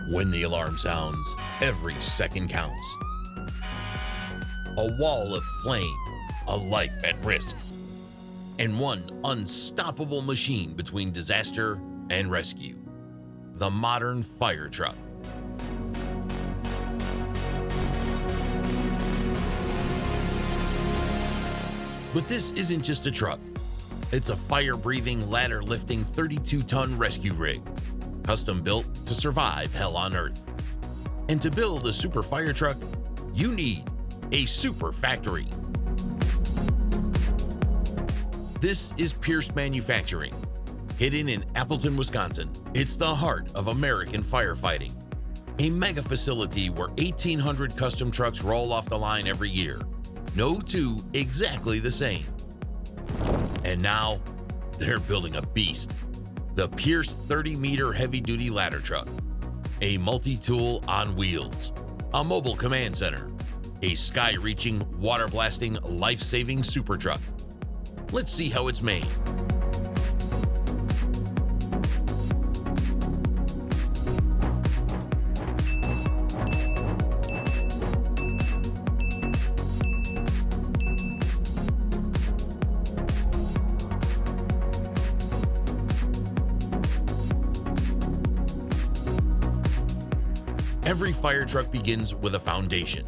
When the alarm sounds, every second counts. A wall of flame, a life at risk, and one unstoppable machine between disaster and rescue. The modern fire truck. But this isn't just a truck. It's a fire-breathing, ladder-lifting 32-ton rescue rig, custom built to survive hell on earth. And to build a super fire truck, you need a super factory. This is Pierce Manufacturing. Hidden in Appleton, Wisconsin, it's the heart of American firefighting. A mega facility where 1,800 custom trucks roll off the line every year. No two exactly the same. And now, they're building a beast. The Pierce 30-meter heavy-duty ladder truck. A multi-tool on wheels. A mobile command center. A sky-reaching, water-blasting, life-saving super truck. Let's see how it's made. Every fire truck begins with a foundation,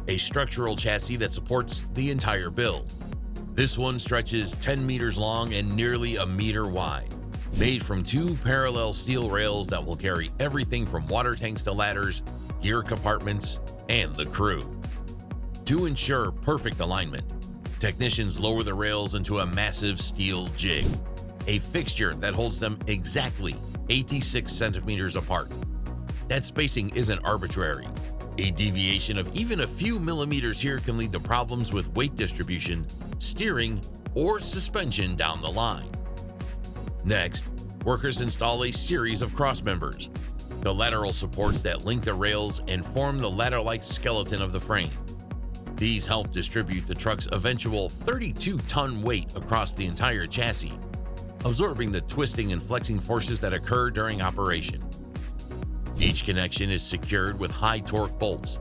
a structural chassis that supports the entire build. This one stretches 10 meters long and nearly a meter wide, made from two parallel steel rails that will carry everything from water tanks to ladders, gear compartments, and the crew. To ensure perfect alignment, technicians lower the rails into a massive steel jig, a fixture that holds them exactly 86 centimeters apart. That spacing isn't arbitrary. A deviation of even a few millimeters here can lead to problems with weight distribution, steering, or suspension down the line. Next, workers install a series of cross members, the lateral supports that link the rails and form the ladder-like skeleton of the frame. These help distribute the truck's eventual 32-ton weight across the entire chassis, absorbing the twisting and flexing forces that occur during operation. Each connection is secured with high-torque bolts.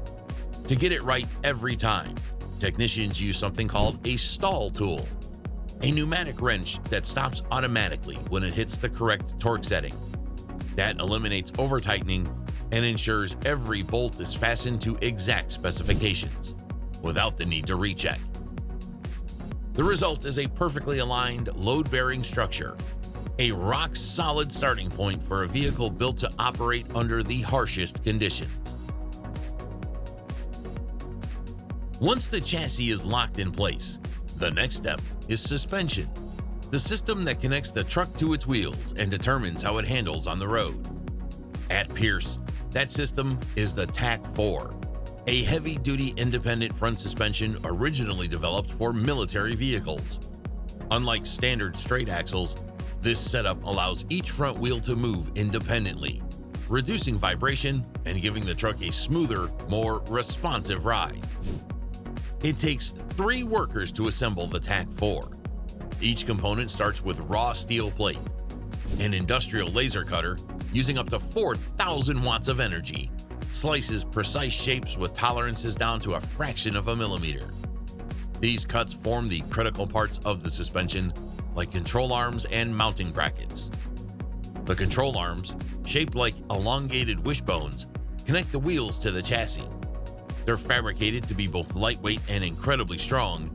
To get it right every time, technicians use something called a stall tool, a pneumatic wrench that stops automatically when it hits the correct torque setting. That eliminates over-tightening and ensures every bolt is fastened to exact specifications, without the need to recheck. The result is a perfectly aligned, load-bearing structure, a rock-solid starting point for a vehicle built to operate under the harshest conditions. Once the chassis is locked in place, the next step is suspension, the system that connects the truck to its wheels and determines how it handles on the road. At Pierce, that system is the TAC-4, a heavy-duty independent front suspension originally developed for military vehicles. Unlike standard straight axles, this setup allows each front wheel to move independently, reducing vibration and giving the truck a smoother, more responsive ride. It takes 3 workers to assemble the TAC-4. Each component starts with raw steel plate, an industrial laser cutter using up to 4,000 watts of energy, slices precise shapes with tolerances down to a fraction of a millimeter. These cuts form the critical parts of the suspension, like control arms and mounting brackets. The control arms, shaped like elongated wishbones, connect the wheels to the chassis. They're fabricated to be both lightweight and incredibly strong,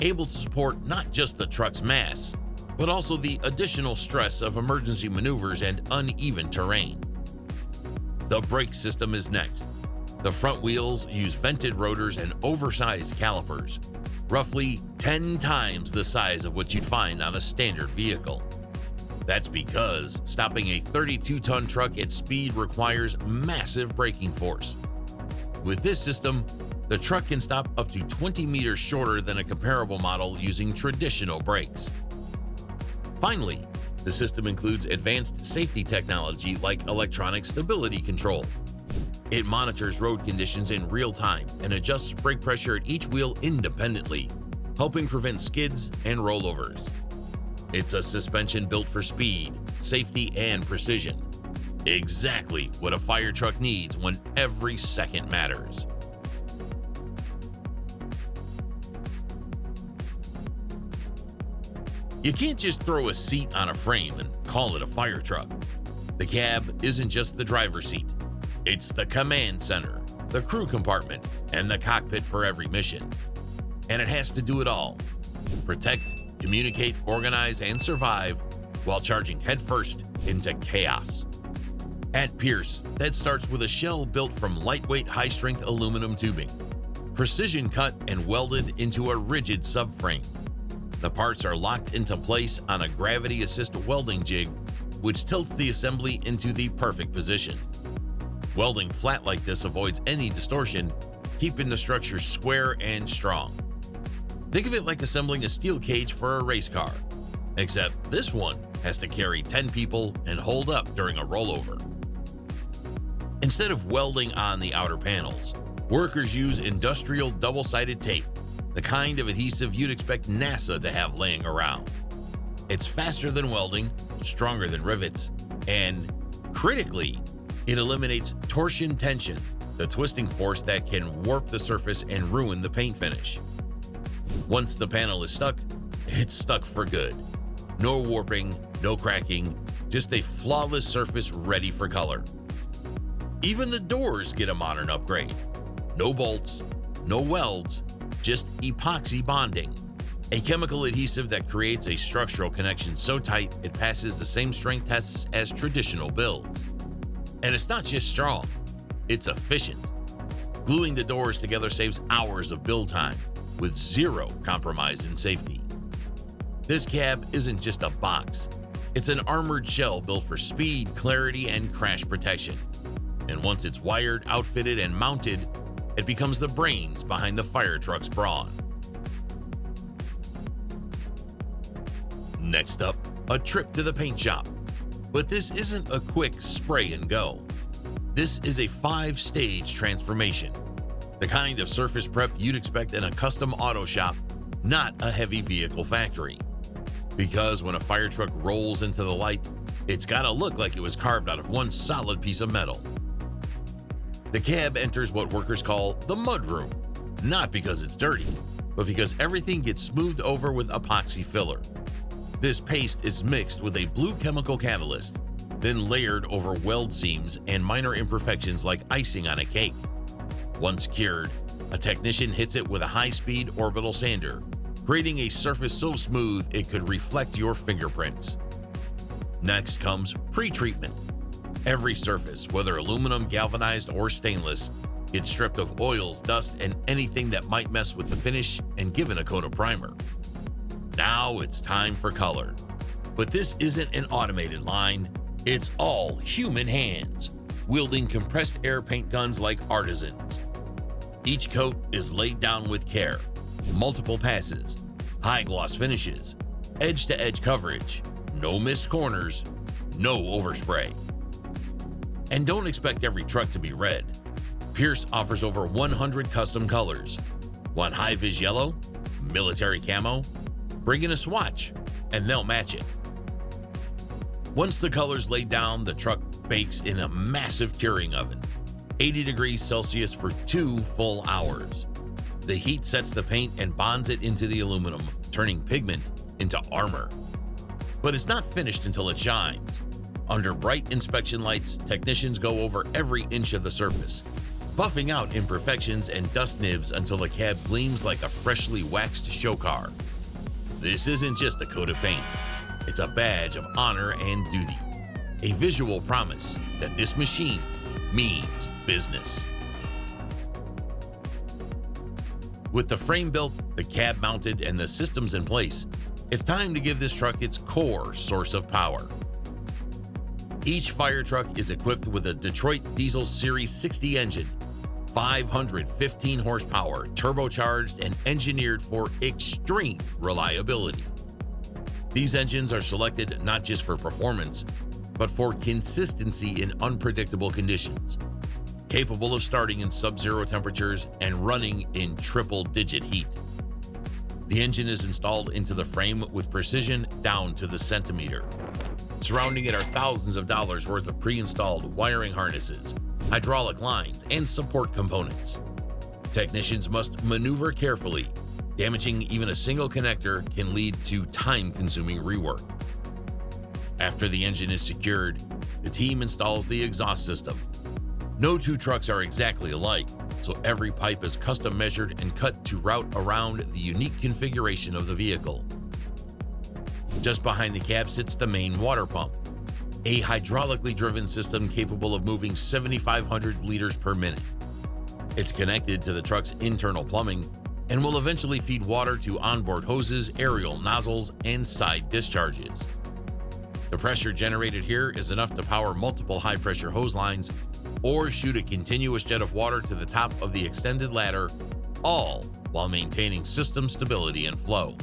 able to support not just the truck's mass, but also the additional stress of emergency maneuvers and uneven terrain. The brake system is next. The front wheels use vented rotors and oversized calipers, roughly 10 times the size of what you'd find on a standard vehicle. That's because stopping a 32-ton truck at speed requires massive braking force. With this system, the truck can stop up to 20 meters shorter than a comparable model using traditional brakes. Finally, the system includes advanced safety technology like electronic stability control. It monitors road conditions in real time and adjusts brake pressure at each wheel independently, helping prevent skids and rollovers. It's a suspension built for speed, safety, and precision. Exactly what a fire truck needs when every second matters. You can't just throw a seat on a frame and call it a fire truck. The cab isn't just the driver's seat. It's the command center, the crew compartment, and the cockpit for every mission. And it has to do it all. Protect, communicate, organize, and survive while charging headfirst into chaos. At Pierce, that starts with a shell built from lightweight, high-strength aluminum tubing, precision cut and welded into a rigid subframe. The parts are locked into place on a gravity-assist welding jig, which tilts the assembly into the perfect position. Welding flat like this avoids any distortion, keeping the structure square and strong. Think of it like assembling a steel cage for a race car, except this one has to carry 10 people and hold up during a rollover. Instead of welding on the outer panels, workers use industrial double-sided tape, the kind of adhesive you'd expect NASA to have laying around. It's faster than welding, stronger than rivets, and critically, it eliminates torsion tension, the twisting force that can warp the surface and ruin the paint finish. Once the panel is stuck, it's stuck for good. No warping, no cracking, just a flawless surface ready for color. Even the doors get a modern upgrade. No bolts, no welds, just epoxy bonding, a chemical adhesive that creates a structural connection so tight it passes the same strength tests as traditional builds. And it's not just strong, it's efficient. Gluing the doors together saves hours of build time with zero compromise in safety. This cab isn't just a box, it's an armored shell built for speed, clarity, and crash protection. And once it's wired, outfitted, and mounted, it becomes the brains behind the fire truck's brawn. Next up, a trip to the paint shop. But this isn't a quick spray and go. This is a 5-stage transformation, the kind of surface prep you'd expect in a custom auto shop, not a heavy vehicle factory. Because when a fire truck rolls into the light, it's gotta look like it was carved out of one solid piece of metal. The cab enters what workers call the mud room, not because it's dirty, but because everything gets smoothed over with epoxy filler. This paste is mixed with a blue chemical catalyst, then layered over weld seams and minor imperfections like icing on a cake. Once cured, a technician hits it with a high-speed orbital sander, creating a surface so smooth it could reflect your fingerprints. Next comes pre-treatment. Every surface, whether aluminum, galvanized, or stainless, gets stripped of oils, dust, and anything that might mess with the finish and given a coat of primer. Now it's time for color. But this isn't an automated line, it's all human hands, wielding compressed air paint guns like artisans. Each coat is laid down with care, multiple passes, high gloss finishes, edge-to-edge coverage, no missed corners, no overspray. And don't expect every truck to be red. Pierce offers over 100 custom colors. Want high-vis yellow? Military camo? Bring in a swatch, and they'll match it. Once the color's laid down, the truck bakes in a massive curing oven, 80 degrees Celsius for 2 full hours. The heat sets the paint and bonds it into the aluminum, turning pigment into armor. But it's not finished until it shines. Under bright inspection lights, technicians go over every inch of the surface, buffing out imperfections and dust nibs until the cab gleams like a freshly waxed show car. This isn't just a coat of paint, it's a badge of honor and duty, a visual promise that this machine means business. With the frame built, the cab mounted, and the systems in place, it's time to give this truck its core source of power. Each fire truck is equipped with a Detroit Diesel Series 60 engine, 515 horsepower, turbocharged and engineered for extreme reliability. These engines are selected not just for performance, but for consistency in unpredictable conditions, capable of starting in sub-zero temperatures and running in triple-digit heat. The engine is installed into the frame with precision down to the centimeter. Surrounding it are thousands of dollars worth of pre-installed wiring harnesses, hydraulic lines, and support components. Technicians must maneuver carefully. Damaging even a single connector can lead to time-consuming rework. After the engine is secured, the team installs the exhaust system. No two trucks are exactly alike, so every pipe is custom measured and cut to route around the unique configuration of the vehicle. Just behind the cab sits the main water pump, a hydraulically driven system capable of moving 7,500 liters per minute. It's connected to the truck's internal plumbing and will eventually feed water to onboard hoses, aerial nozzles, and side discharges. The pressure generated here is enough to power multiple high-pressure hose lines or shoot a continuous jet of water to the top of the extended ladder, all while maintaining system stability and flow.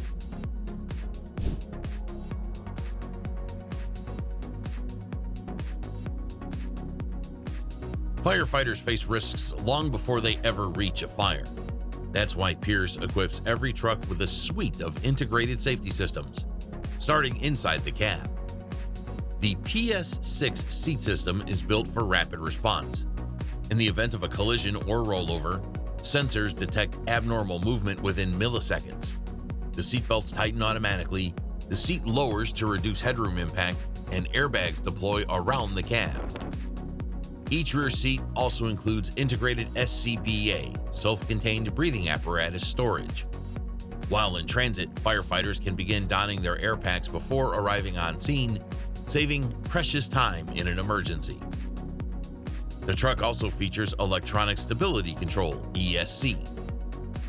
Firefighters face risks long before they ever reach a fire. That's why Pierce equips every truck with a suite of integrated safety systems, starting inside the cab. The PS6 seat system is built for rapid response. In the event of a collision or rollover, sensors detect abnormal movement within milliseconds. The seatbelts tighten automatically, the seat lowers to reduce headroom impact, and airbags deploy around the cab. Each rear seat also includes integrated SCBA, self-contained breathing apparatus storage. While in transit, firefighters can begin donning their air packs before arriving on scene, saving precious time in an emergency. The truck also features electronic stability control, ESC.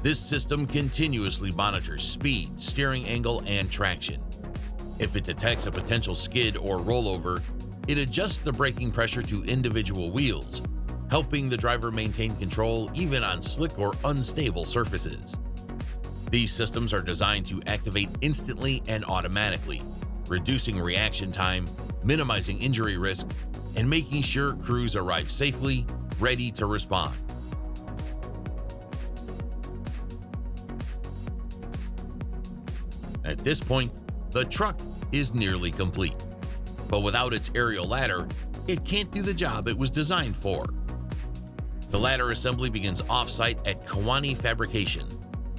This system continuously monitors speed, steering angle, and traction. If it detects a potential skid or rollover, it adjusts the braking pressure to individual wheels, helping the driver maintain control even on slick or unstable surfaces. These systems are designed to activate instantly and automatically, reducing reaction time, minimizing injury risk, and making sure crews arrive safely, ready to respond. At this point, the truck is nearly complete. But without its aerial ladder, it can't do the job it was designed for. The ladder assembly begins off-site at Kewanee Fabrication,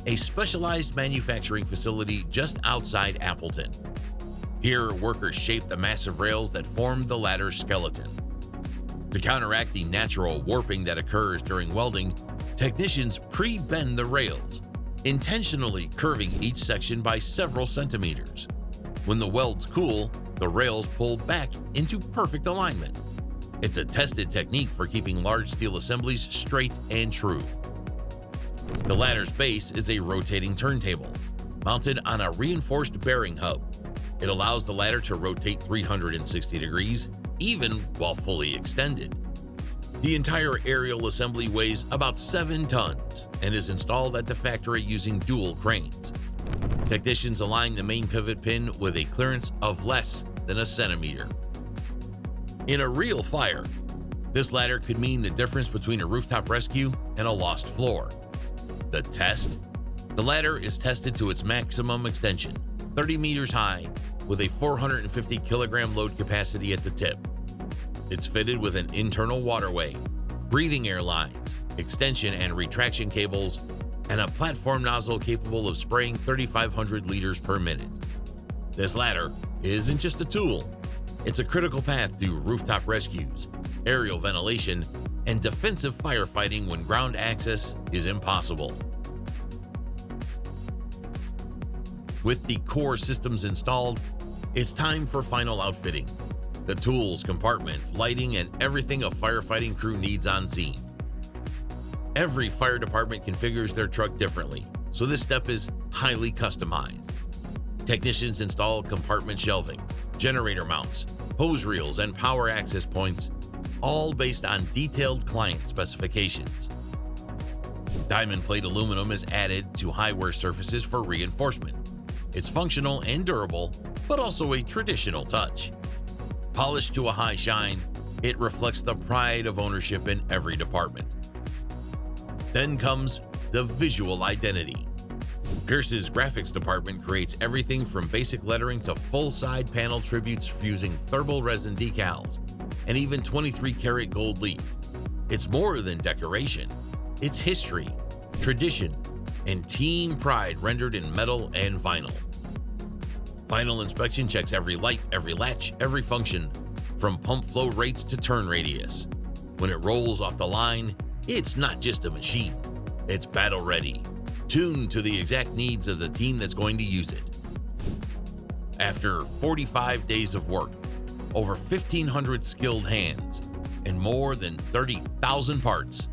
a specialized manufacturing facility just outside Appleton. Here, workers shape the massive rails that form the ladder's skeleton. To counteract the natural warping that occurs during welding, technicians pre-bend the rails, intentionally curving each section by several centimeters. When the welds cool, the rails pull back into perfect alignment. It's a tested technique for keeping large steel assemblies straight and true. The ladder's base is a rotating turntable, mounted on a reinforced bearing hub. It allows the ladder to rotate 360 degrees, even while fully extended. The entire aerial assembly weighs about 7 tons and is installed at the factory using dual cranes. Technicians align the main pivot pin with a clearance of less than a centimeter. In a real fire, this ladder could mean the difference between a rooftop rescue and a lost floor. The test? The ladder is tested to its maximum extension, 30 meters high, with a 450 kilogram load capacity at the tip. It's fitted with an internal waterway, breathing air lines, extension and retraction cables, and a platform nozzle capable of spraying 3,500 liters per minute. This ladder isn't just a tool, it's a critical path to rooftop rescues, aerial ventilation, and defensive firefighting when ground access is impossible. With the core systems installed, it's time for final outfitting. The tools, compartments, lighting, and everything a firefighting crew needs on scene. Every fire department configures their truck differently, so this step is highly customized. Technicians install compartment shelving, generator mounts, hose reels, and power access points, all based on detailed client specifications. Diamond plate aluminum is added to high-wear surfaces for reinforcement. It's functional and durable, but also a traditional touch. Polished to a high shine, it reflects the pride of ownership in every department. Then comes the visual identity. Pierce's graphics department creates everything from basic lettering to full side panel tributes using thermal resin decals and even 23-karat gold leaf. It's more than decoration. It's history, tradition, and team pride rendered in metal and vinyl. Final inspection checks every light, every latch, every function, from pump flow rates to turn radius. When it rolls off the line, it's not just a machine. It's battle ready, tuned to the exact needs of the team that's going to use it. After 45 days of work, over 1,500 skilled hands, and more than 30,000 parts,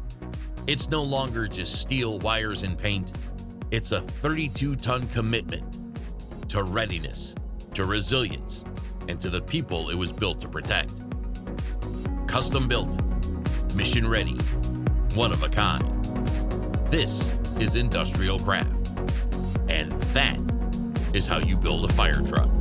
it's no longer just steel, wires, and paint. It's a 32-ton commitment to readiness, to resilience, and to the people it was built to protect. Custom built, mission ready, one of a kind. This is industrial craft, and that is how you build a fire truck.